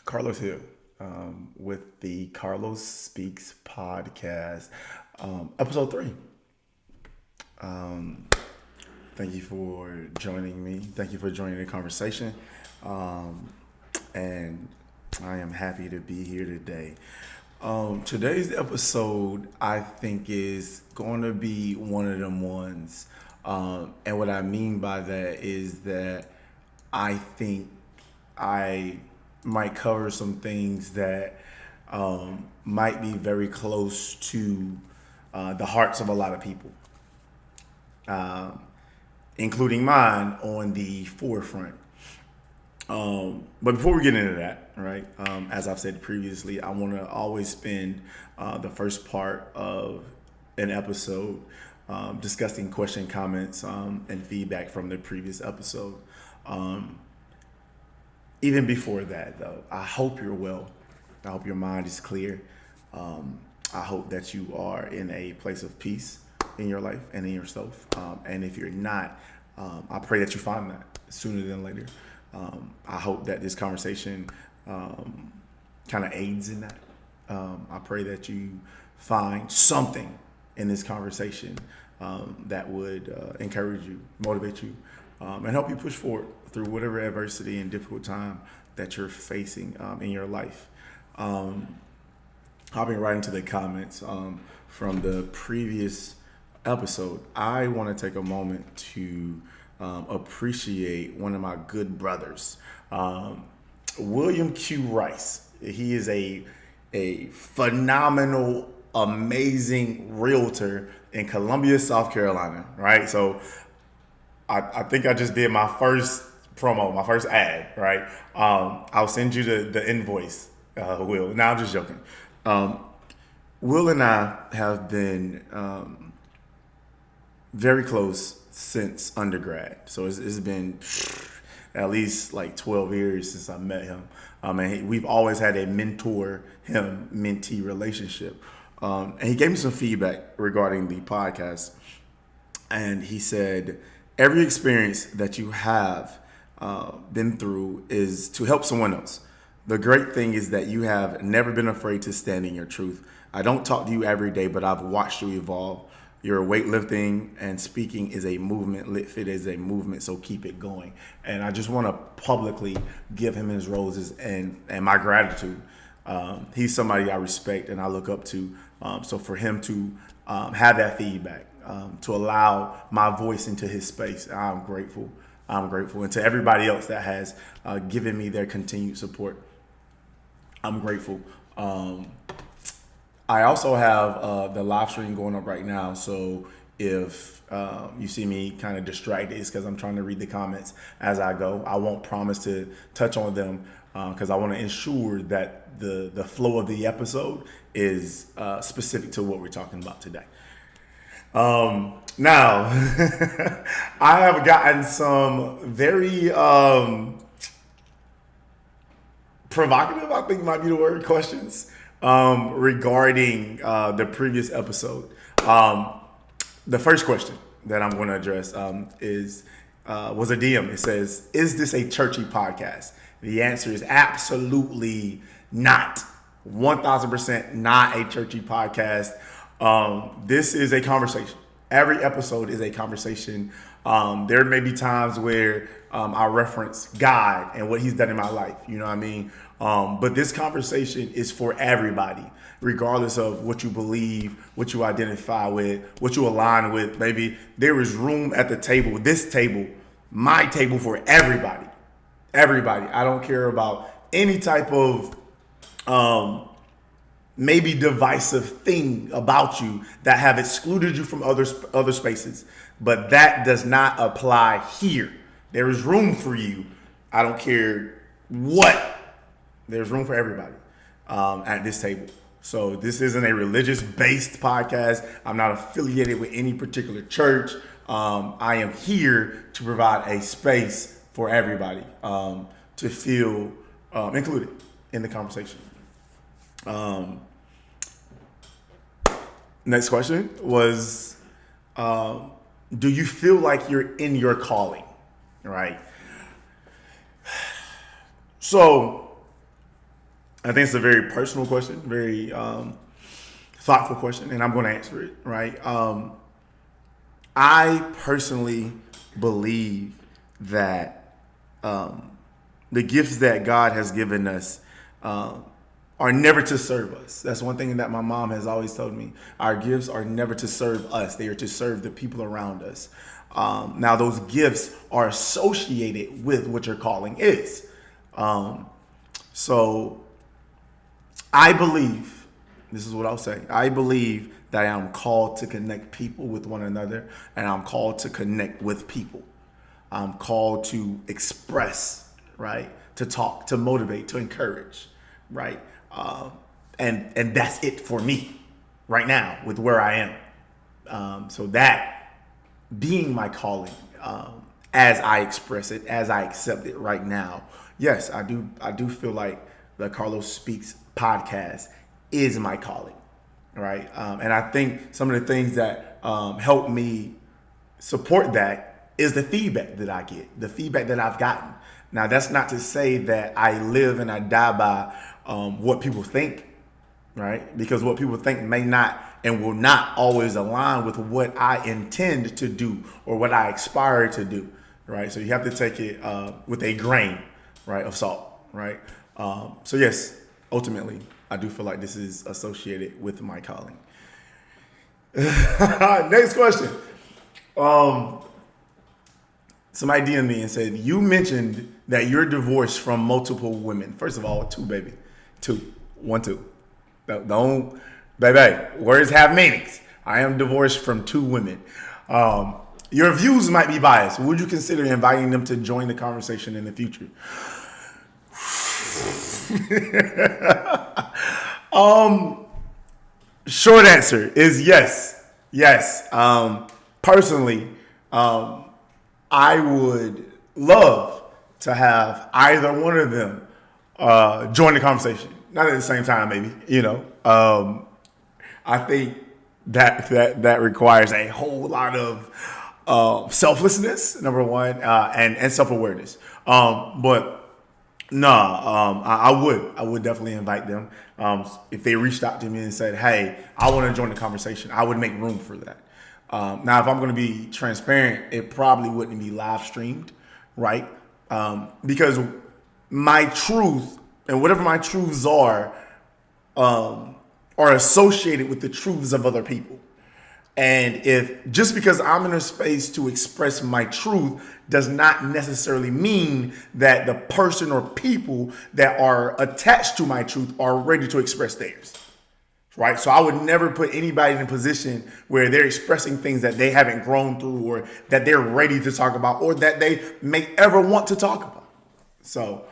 Carlos here with the Carlos Speaks podcast, episode 3. Um, Thank you for joining me. Thank you for joining the conversation. Um, and I am happy to be here today. Today's episode, I think, is going to be one of them ones. And what I mean by that is that I think I might cover some things that might be very close to the hearts of a lot of people, um, including mine on the forefront. But before we get into that, right, as I've said previously, I want to always spend the first part of an episode discussing question, comments, and feedback from the previous episode. Um, Even before that, though, I hope you're well. I hope your mind is clear. I hope that you are in a place of peace in your life and in yourself. And if you're not, I pray that you find that sooner than later. I hope that this conversation kind of aids in that. I pray that you find something in this conversation that would encourage you, motivate you, and help you push forward through whatever adversity and difficult time that you're facing in your life. Hopping right into the comments from the previous episode, I want to take a moment to appreciate one of my good brothers, William Q. Rice. He is a phenomenal, amazing realtor in Columbia, South Carolina, right? So I think I just did my first promo, my first ad, right? I'll send you the invoice, Will. Now I'm just joking. Um, Will and I have been very close since undergrad. So it's been at least like 12 years since I met him. And we've always had a mentee relationship. And he gave me some feedback regarding the podcast. And he said, every experience that you have been through is to help someone else. The great thing is that you have never been afraid to stand in your truth. I don't talk to you every day, but I've watched you evolve. Your weightlifting and speaking is a movement. LitFit is a movement, so keep it going. And I just want to publicly give him his roses and my gratitude. He's somebody I respect and I look up to. So for him to have that feedback, to allow my voice into his space, I'm grateful. I'm grateful. And to everybody else that has given me their continued support, I'm grateful. I also have the live stream going up right now. So if you see me kind of distracted, it's because I'm trying to read the comments as I go. I won't promise to touch on them because I want to ensure that the flow of the episode is specific to what we're talking about today. Now, I have gotten some very provocative, I think might be the word, questions regarding the previous episode. The first question that I'm going to address was a DM. It says, "Is this a churchy podcast?" The answer is absolutely not. 1,000% not a churchy podcast. This is a conversation. Every episode is a conversation. There may be times where I reference God and what He's done in my life. You know what I mean? But this conversation is for everybody, regardless of what you believe, what you identify with, what you align with. Maybe there is room at the table, this table, my table, for everybody. Everybody. I don't care about any type of maybe divisive thing about you that have excluded you from other spaces. But that does not apply here. There is room for you. I don't care what. There's room for everybody at this table. So this isn't a religious-based podcast. I'm not affiliated with any particular church. I am here to provide a space for everybody to feel included in the conversation. Next question was, do you feel like you're in your calling? Right. So I think it's a very personal question, very thoughtful question, and I'm going to answer it, right? I personally believe that the gifts that God has given us are never to serve us. That's one thing that my mom has always told me. Our gifts are never to serve us. They are to serve the people around us. Now, those gifts are associated with what your calling is. So I believe, this is what I'll say, I believe that I am called to connect people with one another, and I'm called to connect with people. I'm called to express, right? To talk, to motivate, to encourage, right? And that's it for me right now with where I am. So that being my calling, as I express it, as I accept it right now, yes, I do feel like the Carlos Speaks podcast is my calling, right? And I think some of the things that help me support that is the feedback that I get, the feedback that I've gotten. Now, that's not to say that I live and I die by what people think, right? Because what people think may not and will not always align with what I intend to do or what I aspire to do, right? So you have to take it with a grain, right, of salt, right? So yes, ultimately, I do feel like this is associated with my calling. Next question. Somebody DM'd me and said, you mentioned that you're divorced from multiple women. First of all, 2, baby. 2. 1, 2. Don't, baby, words have meanings. I am divorced from 2 women. Your views might be biased. Would you consider inviting them to join the conversation in the future? Short answer is yes. Yes. Personally, I would love to have either one of them join the conversation. Not at the same time, maybe. I think that requires a whole lot of selflessness, number one, and self-awareness. But I would definitely invite them. If they reached out to me and said, hey, I want to join the conversation, I would make room for that. Now, if I'm going to be transparent, it probably wouldn't be live streamed, right? Because my truth and whatever my truths are associated with the truths of other people. And if just because I'm in a space to express my truth does not necessarily mean that the person or people that are attached to my truth are ready to express theirs. Right? So I would never put anybody in a position where they're expressing things that they haven't grown through or that they're ready to talk about or that they may ever want to talk about. So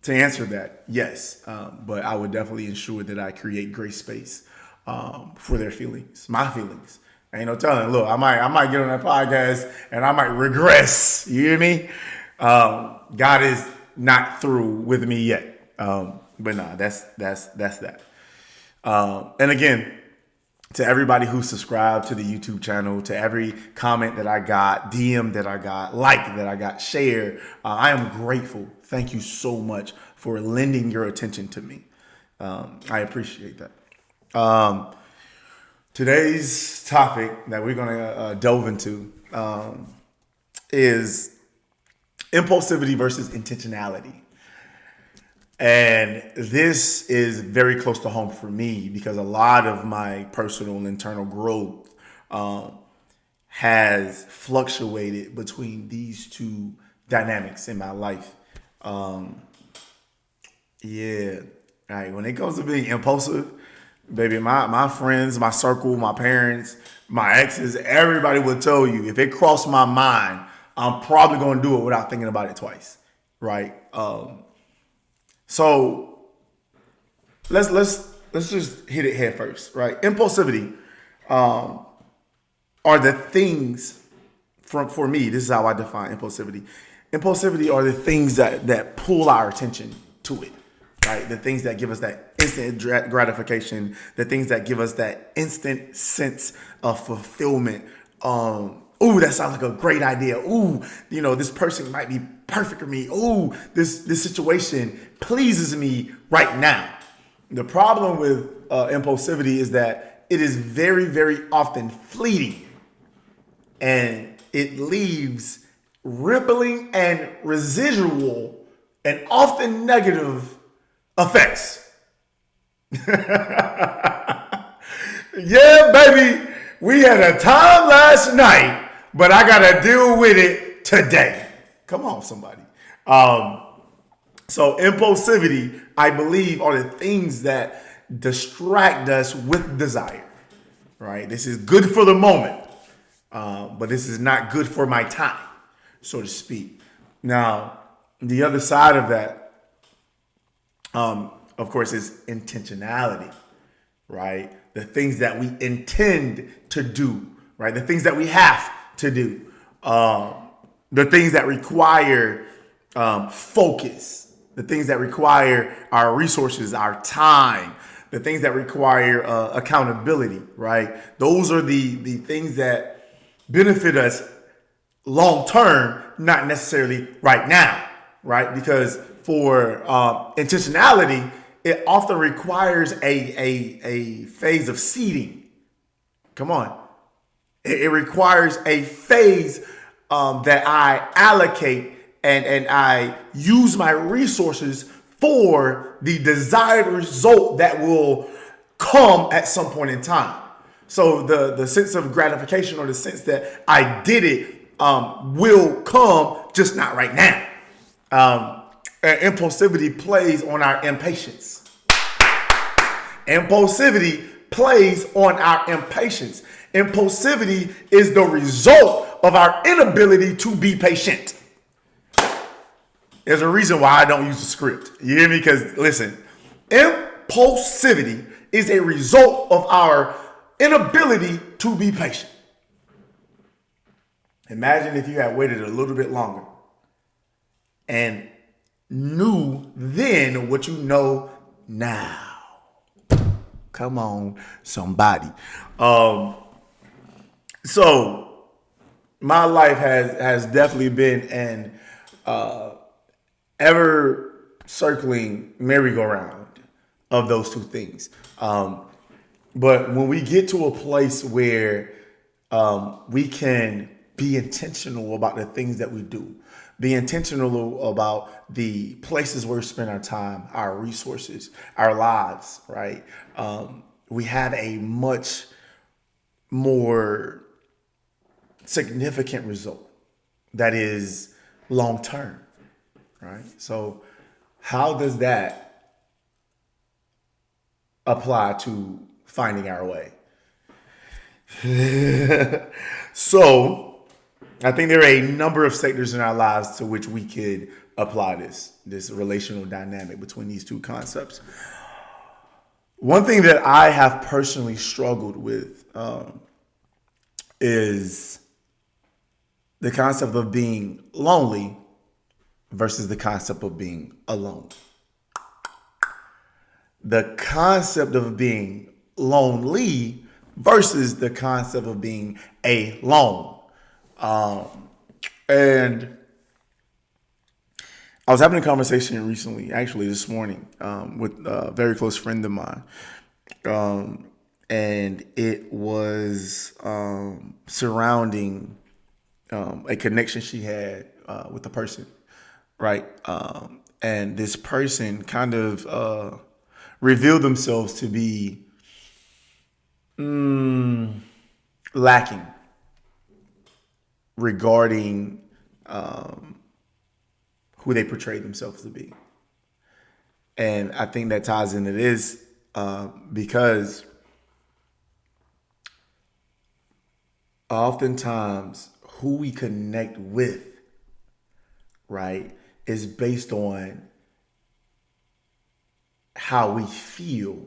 to answer that, yes. But I would definitely ensure that I create great space for their feelings, my feelings. Ain't no telling. Look, I might get on that podcast and I might regress. You hear me? God is not through with me yet. But nah, that's that. And again, to everybody who subscribed to the YouTube channel, to every comment that I got, DM that I got, like that I got, share, I am grateful. Thank you so much for lending your attention to me. I appreciate that. Today's topic that we're going to delve into is impulsivity versus intentionality. And this is very close to home for me because a lot of my personal and internal growth has fluctuated between these two dynamics in my life. Yeah. All right. When it comes to being impulsive, baby, my friends, my circle, my parents, my exes, everybody will tell you if it crossed my mind, I'm probably going to do it without thinking about it twice. Right. So let's just hit it head first, right? Impulsivity are the things for me. This is how I define impulsivity. Impulsivity are the things that pull our attention to it, right? The things that give us that instant gratification, the things that give us that instant sense of fulfillment, Ooh, that sounds like a great idea. Ooh, this person might be perfect for me. Ooh, this situation pleases me right now. The problem with impulsivity is that it is very, very often fleeting, and it leaves rippling and residual and often negative effects. Yeah, baby, we had a time last night, but I got to deal with it today. Come on, somebody. So impulsivity, I believe, are the things that distract us with desire, right? This is good for the moment, but this is not good for my time, so to speak. Now, the other side of that, of course, is intentionality, right? The things that we intend to do, right? The things that we have to do, the things that require focus, the things that require our resources, our time, the things that require accountability, right? Those are the things that benefit us long term, not necessarily right now, right? Because for intentionality, it often requires a phase of seeding. Come on. It requires a phase that I allocate and I use my resources for the desired result that will come at some point in time. So the sense of gratification, or the sense that I did it, will come, just not right now. And impulsivity plays on our impatience. Impulsivity plays on our impatience. Impulsivity is the result of our inability to be patient. There's a reason why I don't use the script. You hear me? Because listen, impulsivity is a result of our inability to be patient. Imagine if you had waited a little bit longer and knew then what you know now. Come on, somebody. So my life has definitely been an ever circling merry-go-round of those two things. But when we get to a place where we can be intentional about the things that we do, be intentional about the places where we spend our time, our resources, our lives, right? We have a much more significant result that is long term, right? So how does that apply to finding our way? So I think there are a number of sectors in our lives to which we could apply this relational dynamic between these two concepts. One thing that I have personally struggled with is the concept of being lonely versus the concept of being alone. The concept of being lonely versus the concept of being alone. And I was having a conversation recently, actually this morning, with a very close friend of mine. And it was surrounding a connection she had with a person, right? And this person kind of revealed themselves to be lacking regarding who they portray themselves to be. And I think that ties into this because oftentimes who we connect with, right, is based on how we feel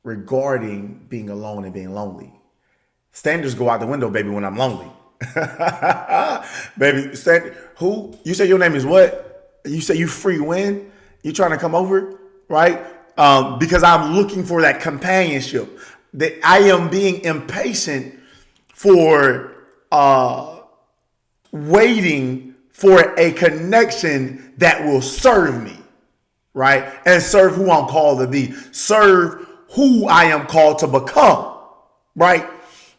regarding being alone and being lonely. Standards go out the window, baby, when I'm lonely. Baby, who? You say your name is what? You say you free when? You trying to come over, right? Because I'm looking for that companionship. That I am being impatient for waiting for a connection that will serve me, right? And serve who I'm called to be, serve who I am called to become, right?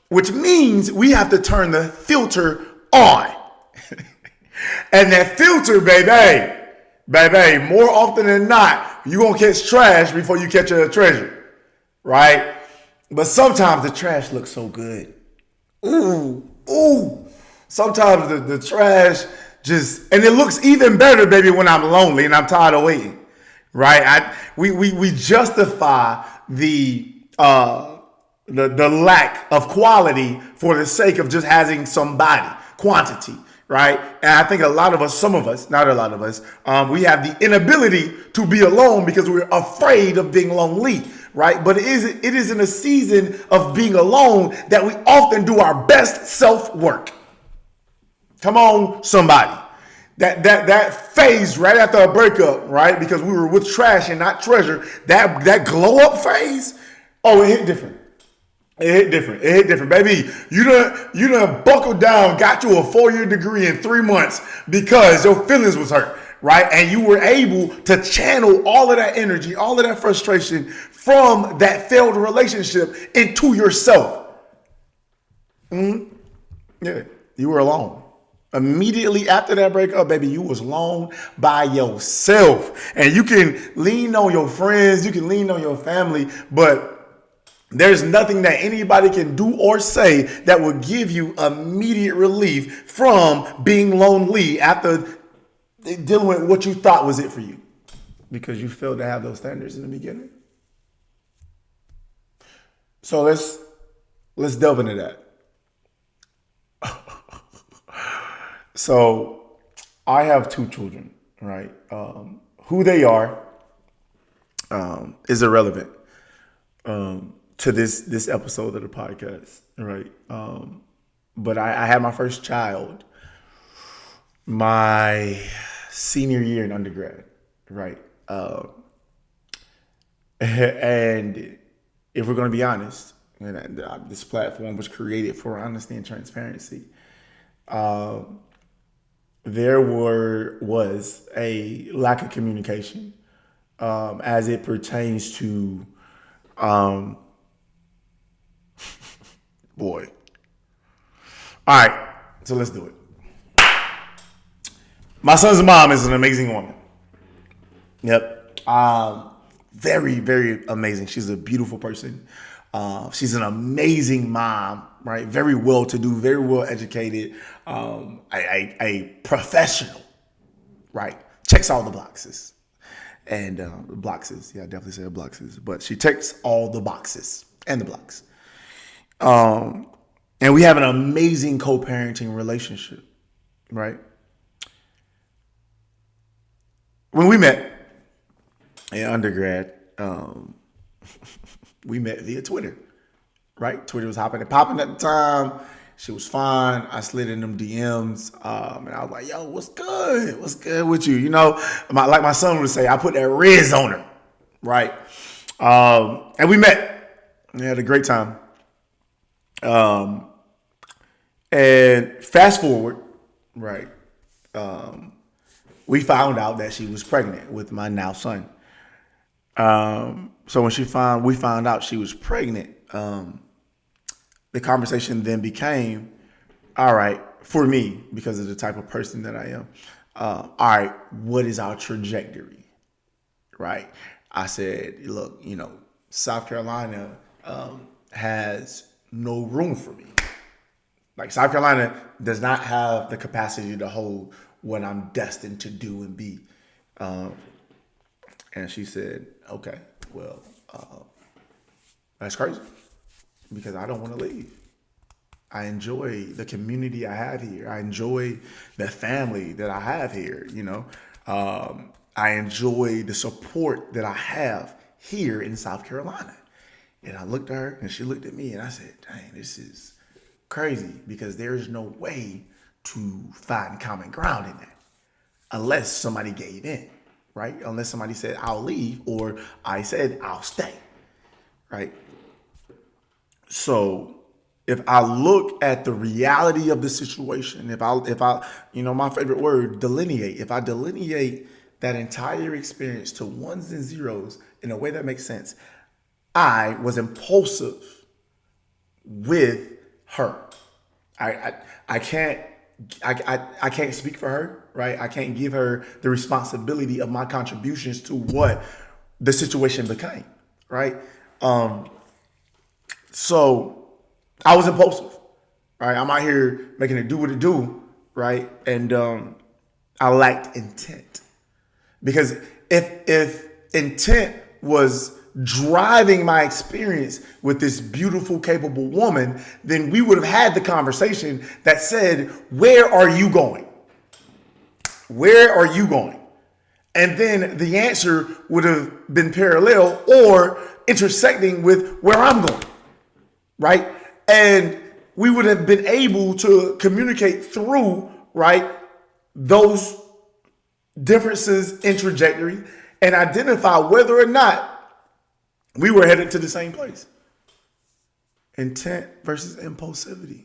Which means we have to turn the filter on. And that filter, baby, more often than not, you're going to catch trash before you catch a treasure, right? But sometimes the trash looks so good. Ooh. Sometimes the trash just, and it looks even better, baby, when I'm lonely and I'm tired of waiting, right? We justify the lack of quality for the sake of just having somebody, quantity, right? And I think a lot of us, some of us, not a lot of us, we have the inability to be alone because we're afraid of being lonely, right? But it is in a season of being alone that we often do our best self-work. Come on, somebody. That phase right after a breakup, right? Because we were with trash and not treasure, that glow up phase, oh, it hit different. It hit different, baby. You done buckled down, got you a 4-year degree in 3 months because your feelings was hurt, right? And you were able to channel all of that energy, all of that frustration from that failed relationship into yourself. Yeah, you were alone. Immediately after that breakup, baby, you was alone by yourself. And you can lean on your friends, you can lean on your family, but there's nothing that anybody can do or say that will give you immediate relief from being lonely after dealing with what you thought was it for you, because you failed to have those standards in the beginning. So let's delve into that. So I have 2 children, right? Who they are is irrelevant to this episode of the podcast, right? But I had my first child my senior year in undergrad, right? And if we're going to be honest, and this platform was created for honesty and transparency. There was a lack of communication as it pertains to boy. All right, so let's do it. My son's mom is an amazing woman. Yep. Very, very amazing. She's a beautiful person. She's an amazing mom, right? Very well-to-do, very well-educated, a professional, right? Checks all the boxes. And boxes, yeah, I definitely said boxes, but she checks all the boxes and the blocks. And we have an amazing co-parenting relationship, right? When we met in undergrad, we met via Twitter, right? Twitter was hopping and popping at the time. She was fine. I slid in them DMs, and I was like, "Yo, what's good? What's good with you?" You know, like my son would say, I put that riz on her, right? And we met. We had a great time. And fast forward, right? We found out that she was pregnant with my now son. So when we found out she was pregnant, the conversation then became, all right, for me, because of the type of person that I am, all right, what is our trajectory, right? I said, look, South Carolina has no room for me. Like, South Carolina does not have the capacity to hold what I'm destined to do and be. And she said, okay, well, that's crazy, because I don't want to leave. I enjoy the community I have here. I enjoy the family that I have here, I enjoy the support that I have here in South Carolina. And I looked at her and she looked at me and I said, dang, this is crazy, because there's no way to find common ground in that unless somebody gave in, right? Unless somebody said, I'll leave, or I said, I'll stay, right? So if I look at the reality of the situation, if I, my favorite word, delineate, if I delineate that entire experience to ones and zeros in a way that makes sense, I was impulsive with her. I can't I can't speak for her, right? I can't give her the responsibility of my contributions to what the situation became, right? So I was impulsive, right? I'm out here making it do what it do, right? And I lacked intent because if intent was driving my experience with this beautiful, capable woman, then we would have had the conversation that said, "Where are you going? Where are you going?" And then the answer would have been parallel or intersecting with where I'm going, right? And we would have been able to communicate through, right, those differences in trajectory and identify whether or not we were headed to the same place. Intent versus impulsivity,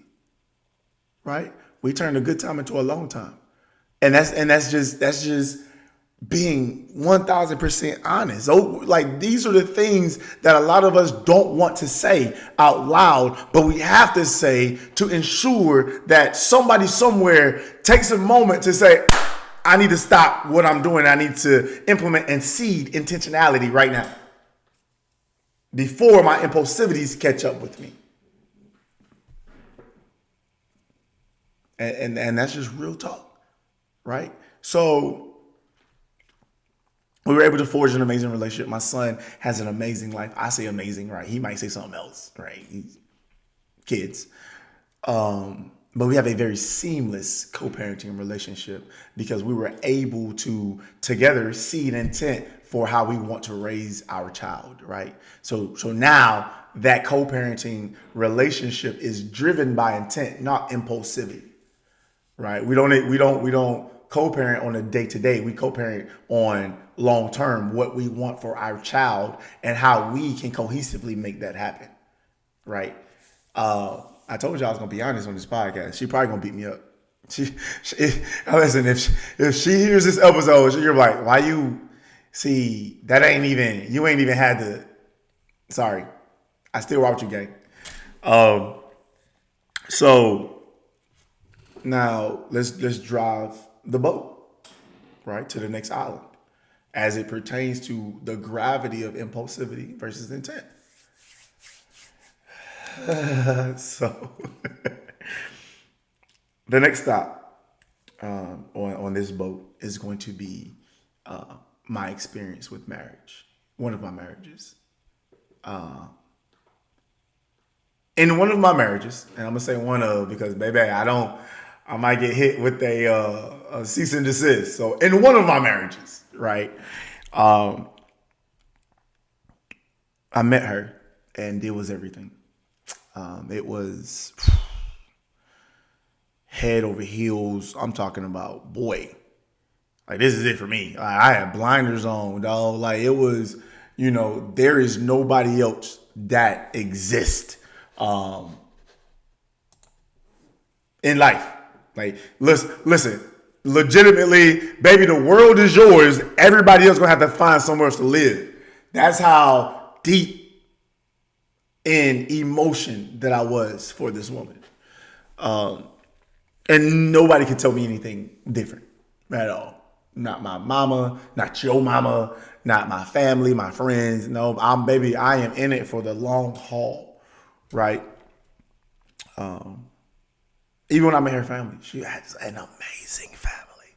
right? We turned a good time into a long time. And that's just being 1000% honest. So, like, these are the things that a lot of us don't want to say out loud, but we have to say to ensure that somebody somewhere takes a moment to say, I need to stop what I'm doing. I need to implement and seed intentionality right now before my impulsivities catch up with me. And that's just real talk, right? So we were able to forge an amazing relationship. My son has an amazing life. I say amazing, right? He might say something else, right? He's kids. But we have a very seamless co-parenting relationship because we were able to together seed intent for how we want to raise our child, right? So now that co-parenting relationship is driven by intent, not impulsivity, right? We don't co-parent on a day-to-day. We co-parent on long-term, what we want for our child and how we can cohesively make that happen, right? I told you I was gonna be honest on this podcast. She probably gonna beat me up. Listen, if she hears this episode, you're like, why you see that you ain't even had the. Sorry, I still rock with you, gang. So now let's drive the boat right to the next island as it pertains to the gravity of impulsivity versus intent. So the next stop on this boat is going to be my experience with marriage, one of my marriages. In one of my marriages, and I'm gonna say one of because baby, I might get hit with a cease and desist. So in one of my marriages, right, I met her, and it was everything. It was head over heels. I'm talking about, boy, like this is it for me. I had blinders on, dog. Like it was, there is nobody else that exists in life. Like listen, legitimately, baby, the world is yours. Everybody else gonna have to find somewhere else to live. That's how deep in emotion that I was for this woman. And nobody could tell me anything different at all. Not my mama, not your mama, not my family, my friends. No, I am in it for the long haul, right? Even when I met her family, she has an amazing family,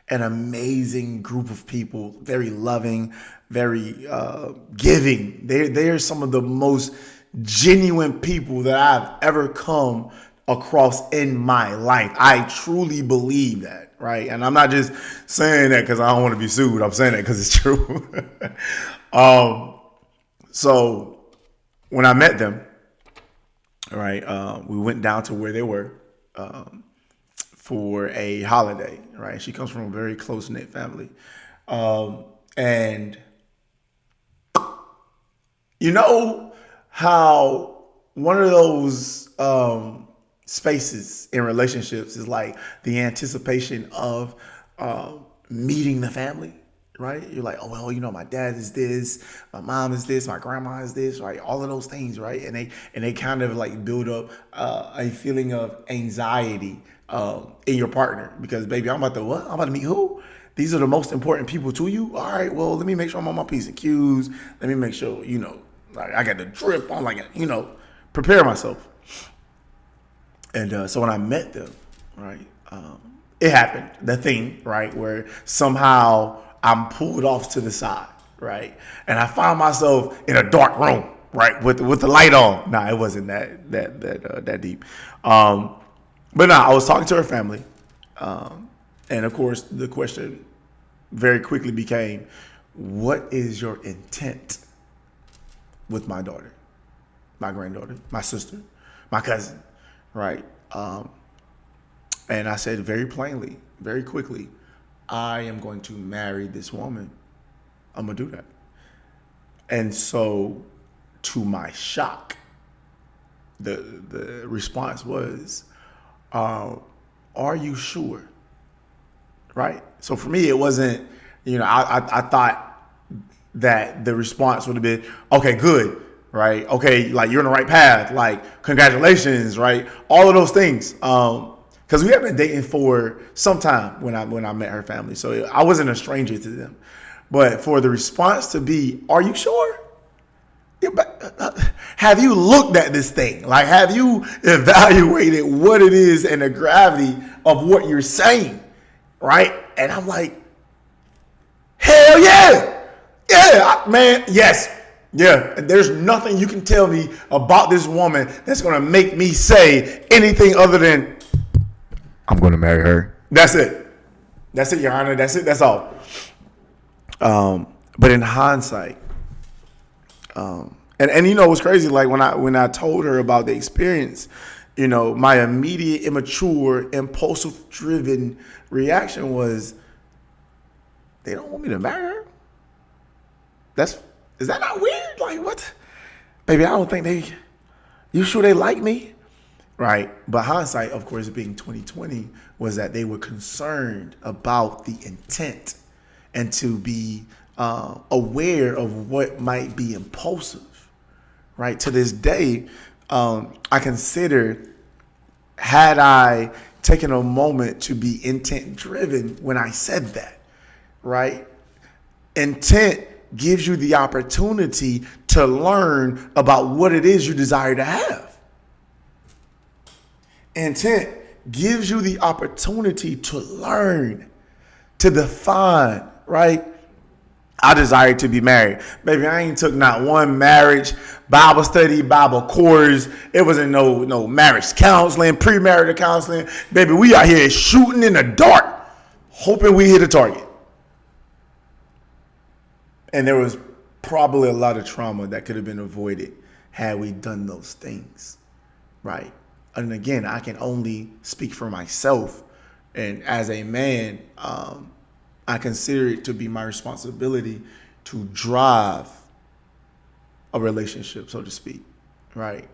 an amazing group of people, very loving, very giving. They're some of the most genuine people that I've ever come across in my life. I truly believe that, right? And I'm not just saying that because I don't want to be sued. I'm saying that because it's true. So when I met them, right, we went down to where they were for a holiday, right? She comes from a very close-knit family. And you know how one of those spaces in relationships is like the anticipation of meeting the family, right? You're like, oh well, my dad is this, my mom is this, my grandma is this, right? All of those things, right? And they kind of like build up a feeling of anxiety in your partner because, baby, I'm about to what? I'm about to meet who? These are the most important people to you. All right, well, let me make sure I'm on my P's and Q's. Let me make sure, like I got the drip on, like, prepare myself. And so when I met them, right, it happened, the thing, right, where somehow I'm pulled off to the side, right, and I found myself in a dark room, right, with the light on. Nah, it wasn't that deep. But no, I was talking to her family, and of course the question very quickly became, what is your intent with my daughter, my granddaughter, my sister, my cousin, right? And I said very plainly, very quickly, I am going to marry this woman. I'm going to do that. And so, to my shock, the response was, are you sure? Right? So for me, it wasn't, I thought that the response would have been, okay, good, right? Okay, like you're on the right path, like congratulations, right? All of those things. Because we have been dating for some time when I met her family. So I wasn't a stranger to them. But for the response to be, are you sure? Have you looked at this thing? Like, have you evaluated what it is and the gravity of what you're saying? Right? And I'm like, hell yeah. Yeah, man. Yes. Yeah. And there's nothing you can tell me about this woman that's going to make me say anything other than, I'm going to marry her. That's it. That's it, Your Honor. That's it. That's all. But in hindsight, and what's crazy, like when I told her about the experience, my immediate, immature, impulsive driven reaction was, they don't want me to marry her? Is that not weird? Like, what? Baby, I don't think you sure they like me? Right? But hindsight, of course, being 2020, was that they were concerned about the intent and to be aware of what might be impulsive. Right? To this day, I consider, had I taken a moment to be intent driven when I said that, right? Intent gives you the opportunity to learn about what it is you desire to have. Intent gives you the opportunity to learn, to define, right? I desire to be married. Baby, I ain't took not one marriage, Bible study, Bible course. It wasn't no marriage counseling, premarital counseling. Baby, we out here shooting in the dark, hoping we hit a target. And there was probably a lot of trauma that could have been avoided had we done those things, right? And again, I can only speak for myself. And as a man, I consider it to be my responsibility to drive a relationship, so to speak, right?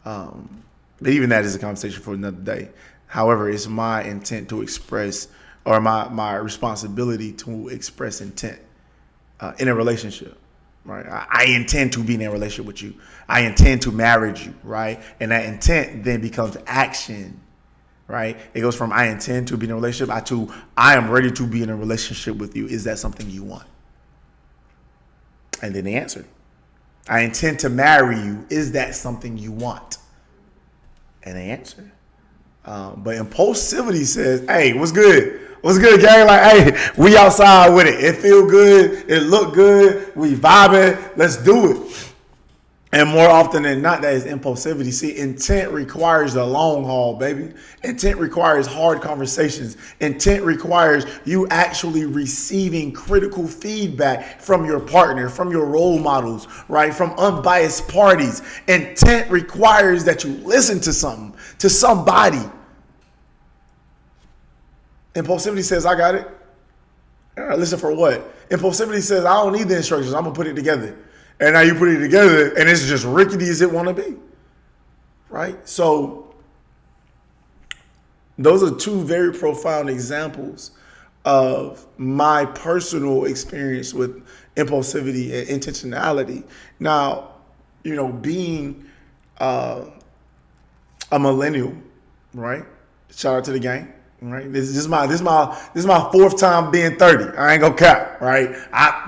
But even that is a conversation for another day. However, it's my intent to express, or my responsibility to express intent in a relationship, right? I intend to be in a relationship with you. I intend to marry you, right? And that intent then becomes action. Right? It goes from I intend to be in a relationship to I am ready to be in a relationship with you. Is that something you want? And then the answer, I intend to marry you. Is that something you want? And the answer. But impulsivity says, hey, what's good? What's good, gang? Like, hey, we outside with it. It feel good. It look good. We vibing. Let's do it. And more often than not, that is impulsivity. See, intent requires the long haul, baby. Intent requires hard conversations. Intent requires you actually receiving critical feedback from your partner, from your role models, right? From unbiased parties. Intent requires that you listen to something, to somebody. Impulsivity says, I got it. Listen for what? Impulsivity says, I don't need the instructions. I'm going to put it together. And now you put it together, and it's just rickety as it want to be. right? So those are two very profound examples of my personal experience with impulsivity and intentionality. Now, being a millennial, right? Shout out to the gang, right? This is my fourth time being 30. I ain't gonna cap, right?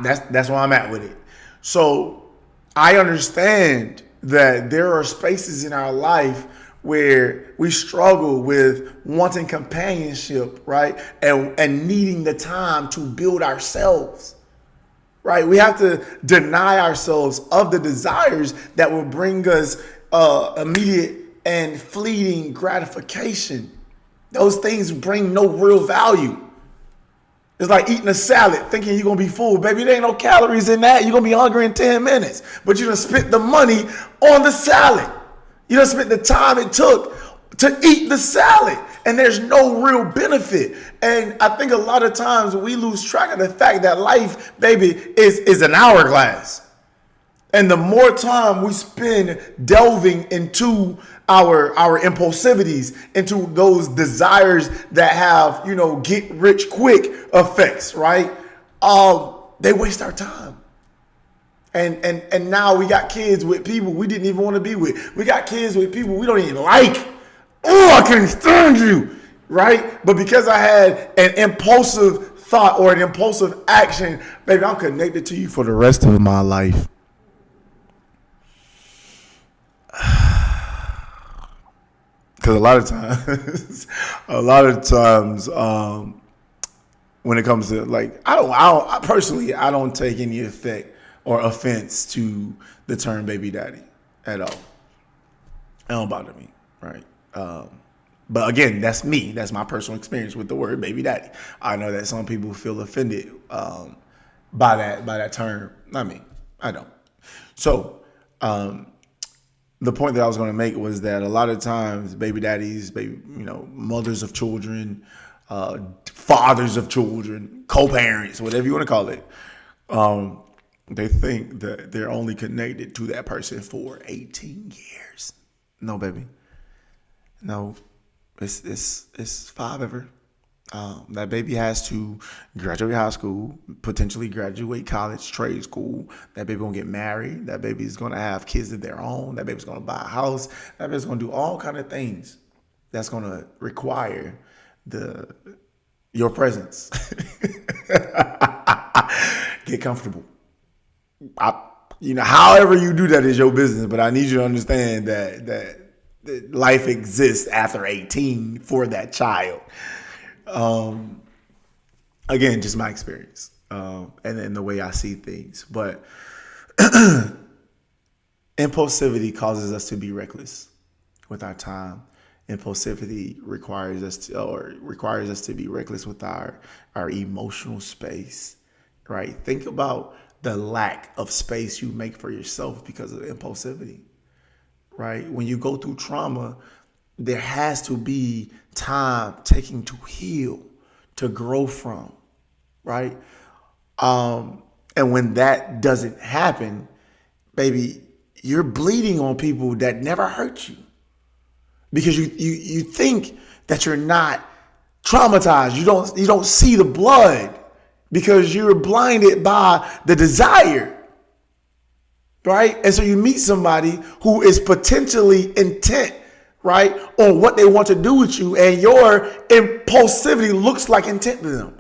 That's where I'm at with it. So I understand that there are spaces in our life where we struggle with wanting companionship, right? And needing the time to build ourselves, right? We have to deny ourselves of the desires that will bring us immediate and fleeting gratification. Those things bring no real value. It's like eating a salad thinking you're going to be full. Baby, there ain't no calories in that. You're going to be hungry in 10 minutes. But you done spent the money on the salad. You done spent the time it took to eat the salad. And there's no real benefit. And I think a lot of times we lose track of the fact that life, baby, is an hourglass. And the more time we spend delving into our impulsivities, into those desires that have, get rich quick effects, right? They waste our time. And now we got kids with people we didn't even want to be with. We got kids with people we don't even like. Oh, I can't stand you, right? But because I had an impulsive thought or an impulsive action, baby, I'm connected to you for the rest of my life. Because a lot of times, when it comes to I personally don't take any effect or offense to the term baby daddy at all. It don't bother me, right? But again, that's me. That's my personal experience with the word baby daddy. I know that some people feel offended by that term. Not me. I don't. So, the point that I was going to make was that a lot of times baby daddies, mothers of children, fathers of children, co-parents, whatever you want to call it, they think that they're only connected to that person for 18 years. No, baby. No, it's 5 ever. That baby has to graduate high school, potentially graduate college, trade school. That baby gonna get married. That baby's gonna have kids of their own. That baby's gonna buy a house. That baby's gonna do all kind of things that's gonna require your presence. Get comfortable. However you do that is your business, but I need you to understand that life exists after 18 for that child. Again, just my experience, and then the way I see things. But impulsivity causes us to be reckless with our time. Impulsivity requires us to be reckless with our emotional space, right? Think about the lack of space you make for yourself because of impulsivity, right? When you go through trauma, there has to be time taken to heal, to grow from, right? And when that doesn't happen, baby, you're bleeding on people that never hurt you because you think that you're not traumatized. You don't see the blood because you're blinded by the desire, right? And so you meet somebody who is potentially intent, right, on what they want to do with you, and your impulsivity looks like intent to them,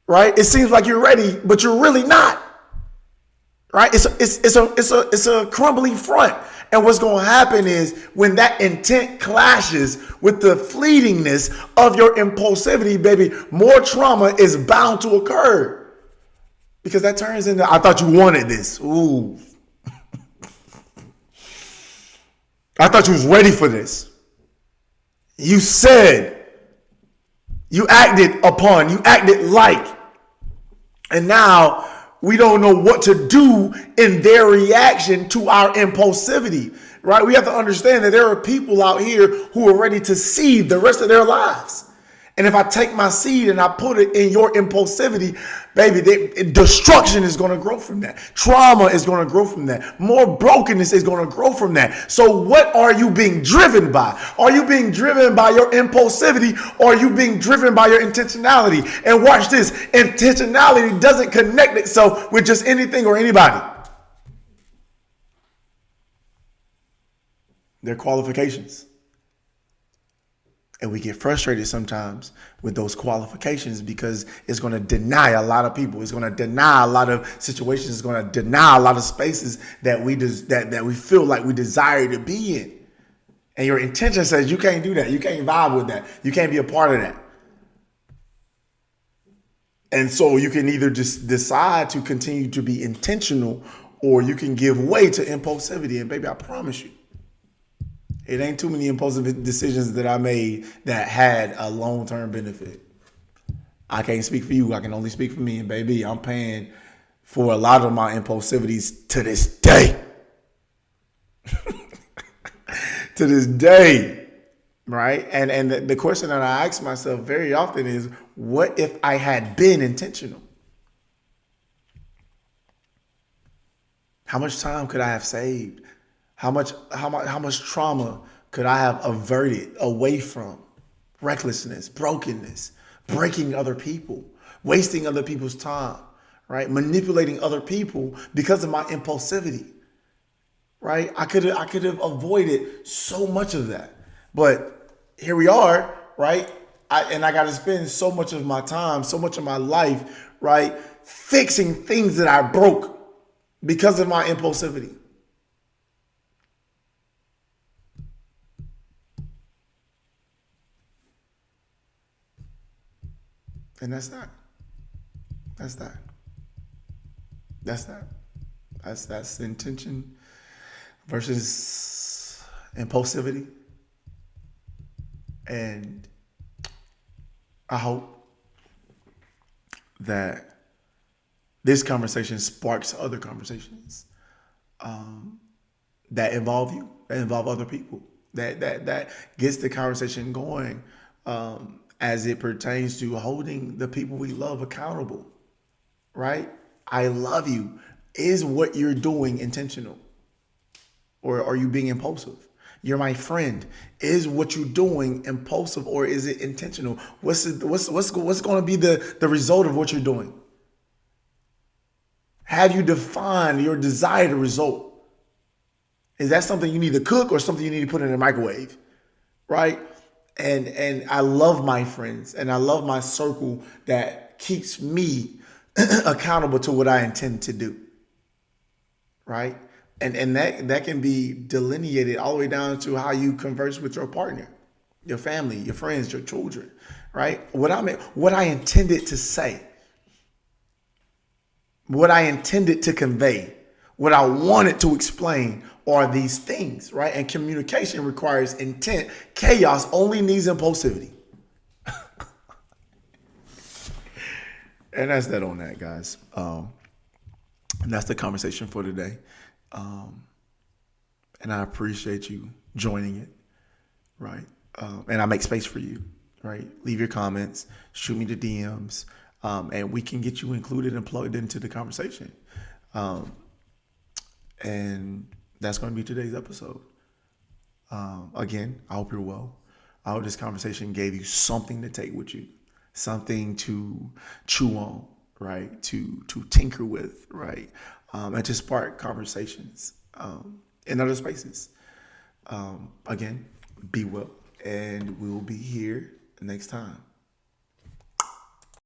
right? It seems like you're ready, but you're really not, right? It's a crumbling front, and what's going to happen is when that intent clashes with the fleetingness of your impulsivity, baby, more trauma is bound to occur because that turns into, I thought you wanted this. Ooh. I thought you was ready for this. You said, you acted upon, you acted like, and now we don't know what to do in their reaction to our impulsivity, right? We have to understand that there are people out here who are ready to seed the rest of their lives. And if I take my seed and I put it in your impulsivity, baby, destruction is going to grow from that. Trauma is going to grow from that. More brokenness is going to grow from that. So what are you being driven by? Are you being driven by your impulsivity, or are you being driven by your intentionality? And watch this. Intentionality doesn't connect itself with just anything or anybody. There are qualifications. And we get frustrated sometimes with those qualifications because it's going to deny a lot of people. It's going to deny a lot of situations. It's going to deny a lot of spaces that we feel like we desire to be in. And your intention says you can't do that. You can't vibe with that. You can't be a part of that. And so you can either just decide to continue to be intentional, or you can give way to impulsivity. And baby, I promise you, it ain't too many impulsive decisions that I made that had a long-term benefit. I can't speak for you. I can only speak for me. And baby, I'm paying for a lot of my impulsivities to this day. To this day, right? And the question that I ask myself very often is, what if I had been intentional? How much time could I have saved? How much trauma could I have averted away from? Recklessness, brokenness, breaking other people, wasting other people's time, right? Manipulating other people because of my impulsivity, right? I could have avoided so much of that. But here we are, right? I got to spend so much of my time, so much of my life, right, fixing things that I broke because of my impulsivity. And that's not. That's intention versus impulsivity. And I hope that this conversation sparks other conversations that involve you, that involve other people, that gets the conversation going as it pertains to holding the people we love accountable, right? I love you. Is what you're doing intentional? Or are you being impulsive? You're my friend. Is what you're doing impulsive, or is it intentional? What's going to be the result of what you're doing? Have you defined your desired result? Is that something you need to cook or something you need to put in the microwave? Right? And I love my friends, and I love my circle that keeps me accountable to what I intend to do. Right? And that can be delineated all the way down to how you converse with your partner, your family, your friends, your children, right? What I intended to say, what I intended to convey, what I wanted to explain are these things, right? And communication requires intent. Chaos only needs impulsivity. And that's that on that, guys. And that's the conversation for today. And I appreciate you joining it, right? And I make space for you, right? Leave your comments, shoot me the DMs, and we can get you included and plugged into the conversation. And that's going to be today's episode. Again, I hope you're well. I hope this conversation gave you something to take with you, something to chew on, right? To tinker with, right? And to spark conversations in other spaces. Again, be well, and we will be here next time.